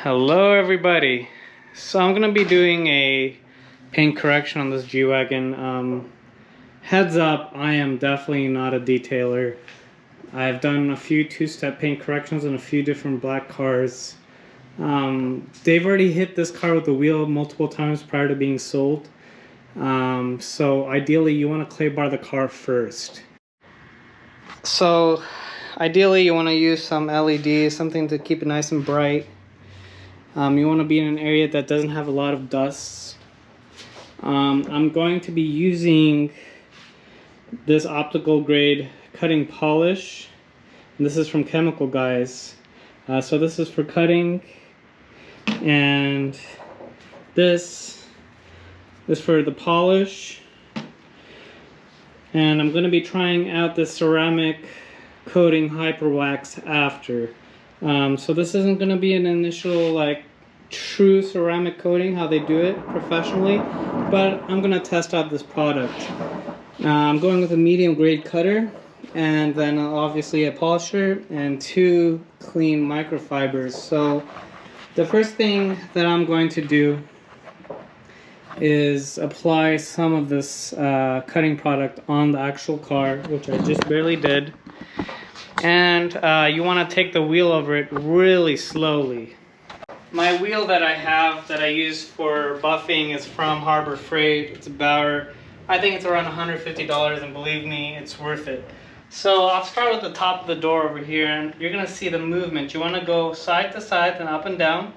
Hello everybody. So I'm gonna be doing a paint correction on this G-Wagon. Heads up, I am definitely not a detailer. I've done a few two-step paint corrections on a few different black cars. They've already hit this car with the wheel multiple times prior to being sold. So ideally you want to clay bar the car first. So ideally you want to use some LEDs, something to keep it nice and bright. You want to be in an area that doesn't have a lot of dust. I'm going to be using this optical grade cutting polish. And this is from Chemical Guys. So this is for cutting, and this is for the polish. And I'm going to be trying out this ceramic coating hyper wax after. So this isn't going to be an initial like true ceramic coating how they do it professionally, but I'm going to test out this product. I'm going with a medium grade cutter, and then obviously a polisher and 2 clean microfibers. So the first thing that I'm going to do is apply some of this cutting product on the actual car, which I just barely did. And you want to take the wheel over it really slowly. My wheel that I have that I use for buffing is from Harbor Freight. It's about, I think it's around $150, and believe me, it's worth it. So I'll start with the top of the door over here, and you're going to see the movement. You want to go side to side and up and down.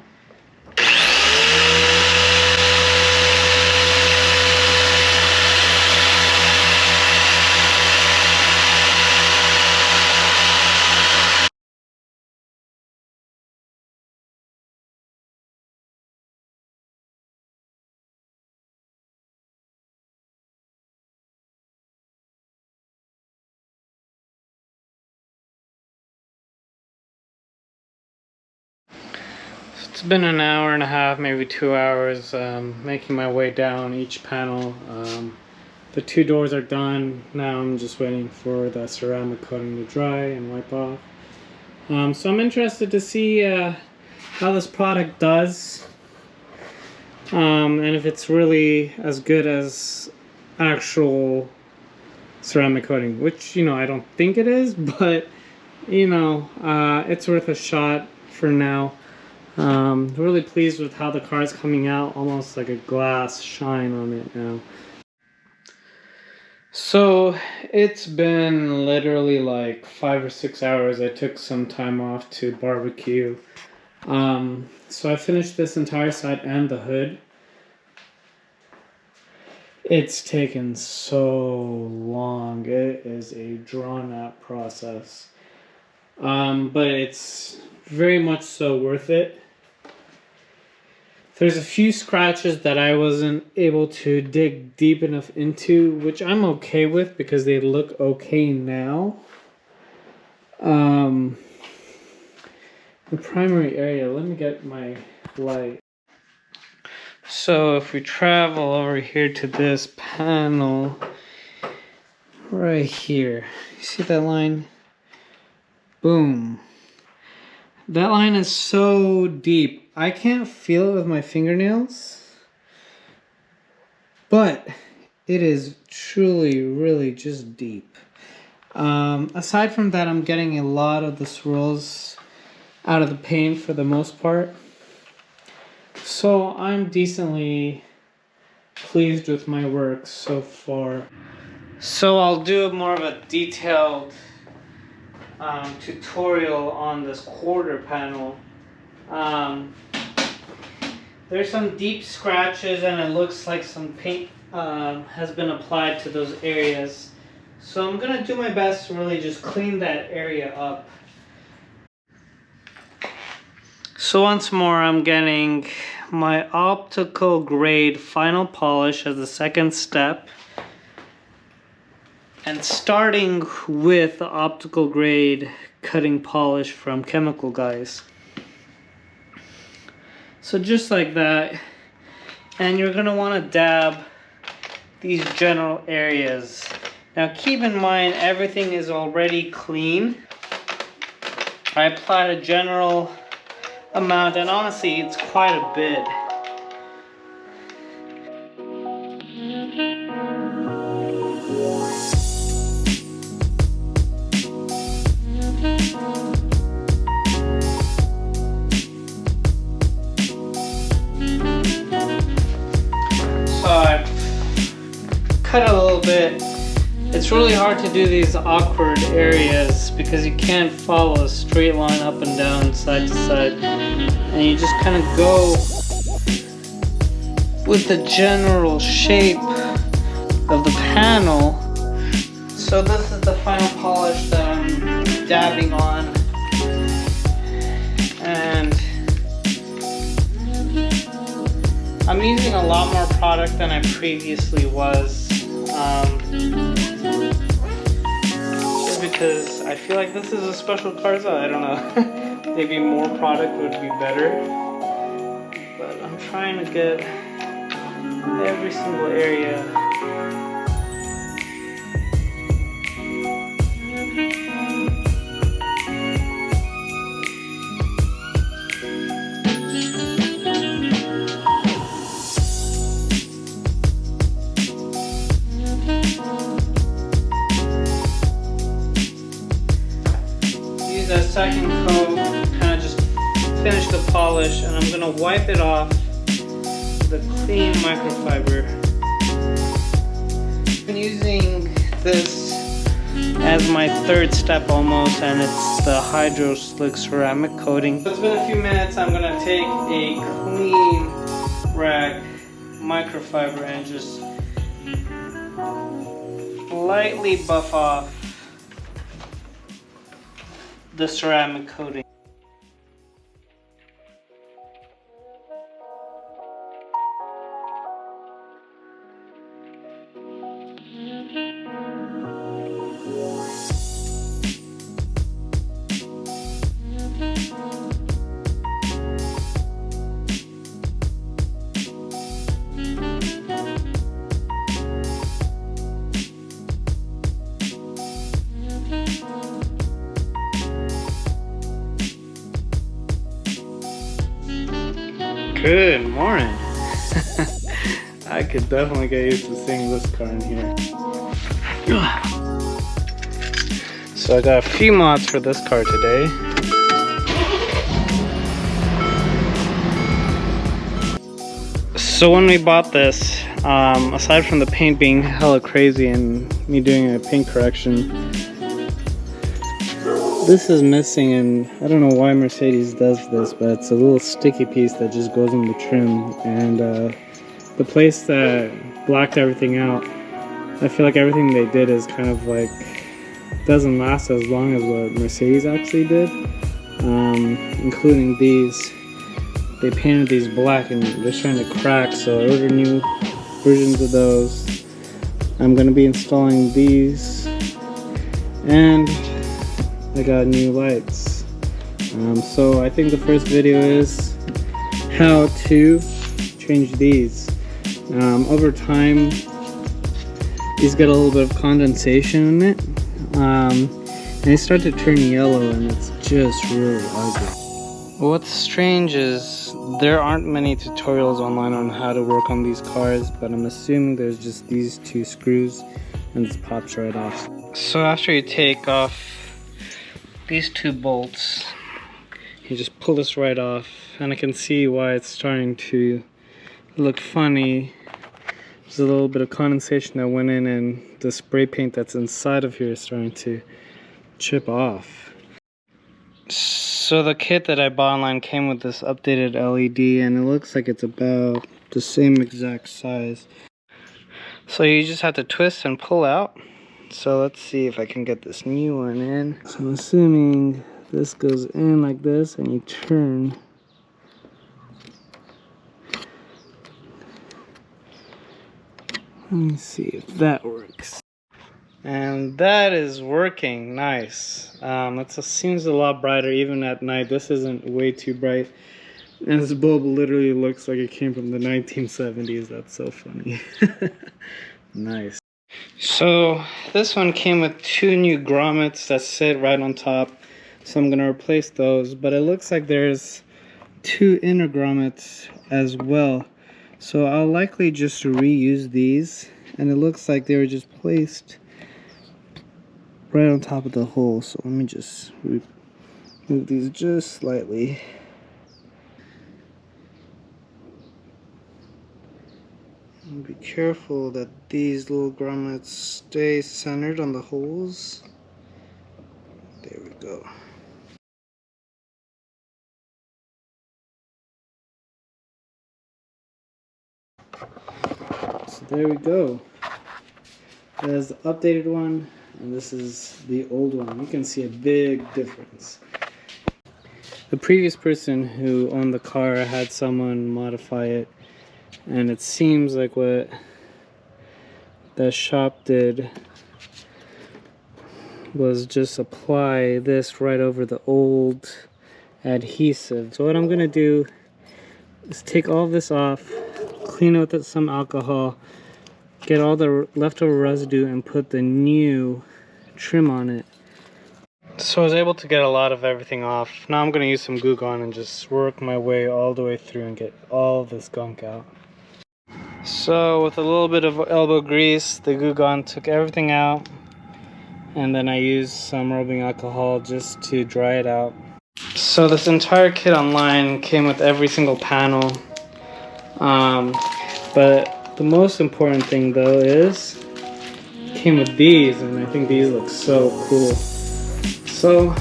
It's been an hour and a half, maybe 2 hours, making my way down each panel. The 2 doors are done. Now I'm just waiting for the ceramic coating to dry and wipe off. So I'm interested to see how this product does, and if it's really as good as actual ceramic coating, which, you know, I don't think it is, but, you know, it's worth a shot for now. Really pleased with how the car is coming out, almost like a glass shine on it now. So it's been literally like 5 or 6 hours. I took some time off to barbecue. So I finished this entire side and the hood. It's taken so long. It is a drawn out process. But it's very much so worth it. There's a few scratches that I wasn't able to dig deep enough into, which I'm okay with because they look okay now. The primary area, let me get my light. So if we travel over here to this panel right here, you see that line? Boom. That line is so deep. I can't feel it with my fingernails, but it is truly, really just deep. Aside from that, I'm getting a lot of the swirls out of the paint for the most part. So I'm decently pleased with my work so far. So I'll do more of a detailed tutorial on this quarter panel. There's some deep scratches, and it looks like some paint has been applied to those areas. So I'm gonna do my best to really just clean that area up. So once more, I'm getting my optical grade final polish as the second step, and starting with the optical grade cutting polish from Chemical Guys. So just like that, and you're going to want to dab these general areas. Now keep in mind, everything is already clean. I applied a general amount, and honestly it's quite a bit. So I cut a little bit. It's really hard to do these awkward areas because you can't follow a straight line up and down, side to side, and you just kind of go with the general shape of the panel. So this is the final polish that I'm dabbing on, and I'm using a lot more product than I previously was. Just because I feel like this is a special car, so I don't know. Maybe more product would be better. But I'm trying to get every single area. That second coat, kind of just finish the polish, and I'm gonna wipe it off with a clean microfiber. I've been using this as my third step almost, and it's the Hydro Slick ceramic coating. So it's been a few minutes. I'm gonna take a clean rag microfiber and just lightly buff off the ceramic coating. Good morning. I could definitely get used to seeing this car in here. So I got a few mods for this car today. So when we bought this, aside from the paint being hella crazy and me doing a paint correction, this is missing, and I don't know why Mercedes does this, but it's a little sticky piece that just goes in the trim, and the place that blacked everything out, I feel like everything they did is kind of like doesn't last as long as what Mercedes actually did, including these. They painted these black and they're starting to crack, so I ordered new versions of those. I'm going to be installing these, and I got new lights. So I think the first video is how to change these. Over time, these get a little bit of condensation in it, and they start to turn yellow, and it's just really ugly. What's strange is there aren't many tutorials online on how to work on these cars, but I'm assuming there's just these two screws and it pops right off. So after you take off these two bolts, you just pull this right off, and I can see why it's starting to look funny. There's a little bit of condensation that went in, and the spray paint that's inside of here is starting to chip off. So the kit that I bought online came with this updated LED, and it looks like it's about the same exact size. So you just have to twist and pull out. So let's see if I can get this new one in. So I'm assuming this goes in like this and you turn. Let me see if that works. And that is working nice. It seems a lot brighter even at night. This isn't way too bright. And this bulb literally looks like it came from the 1970s. That's so funny. Nice. So this one came with two new grommets that sit right on top, so I'm gonna replace those, but it looks like there's 2 inner grommets as well. So I'll likely just reuse these, and it looks like they were just placed right on top of the hole. So let me just move these just slightly. And be careful that these little grommets stay centered on the holes. There we go. So there we go. There's the updated one, and this is the old one. You can see a big difference. The previous person who owned the car had someone modify it, and it seems like what the shop did was just apply this right over the old adhesive. So what I'm gonna do is take all this off, clean it with some alcohol, get all the leftover residue, and put the new trim on it. So I was able to get a lot of everything off. Now I'm gonna use some glue gun and just work my way all the way through and get all this gunk out. So with a little bit of elbow grease, the glue gun took everything out, and then I used some rubbing alcohol just to dry it out. So this entire kit online came with every single panel, but the most important thing though is it came with these, and I think these look so cool. So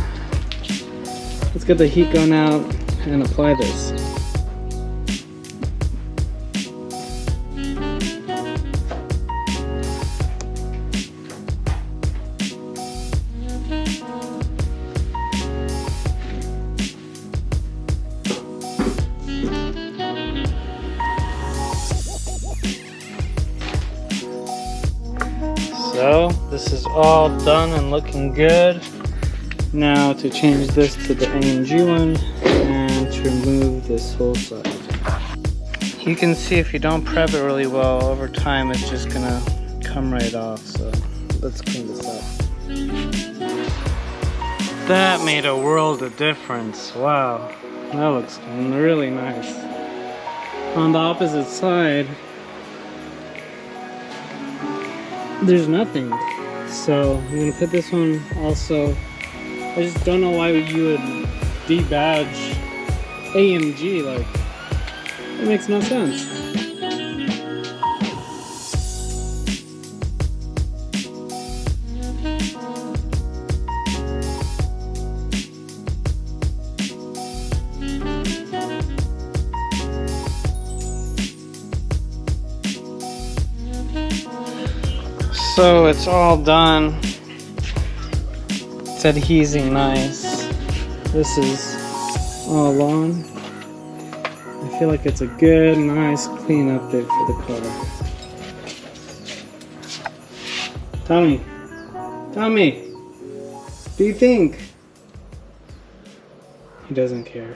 let's get the heat gun out and apply this. So this is all done and looking good. Now to change this to the AMG one and to remove this whole side. You can see if you don't prep it really well, over time it's just gonna come right off. So let's clean this up. That made a world of difference. Wow, that looks really nice. On the opposite side, there's nothing. So I'm gonna put this one also. I just don't know why you would debadge AMG, like, it makes no sense. So it's all done. It's adhesing nice. This is all on. I feel like it's a good, nice, clean update for the car. Tommy, what do you think? He doesn't care.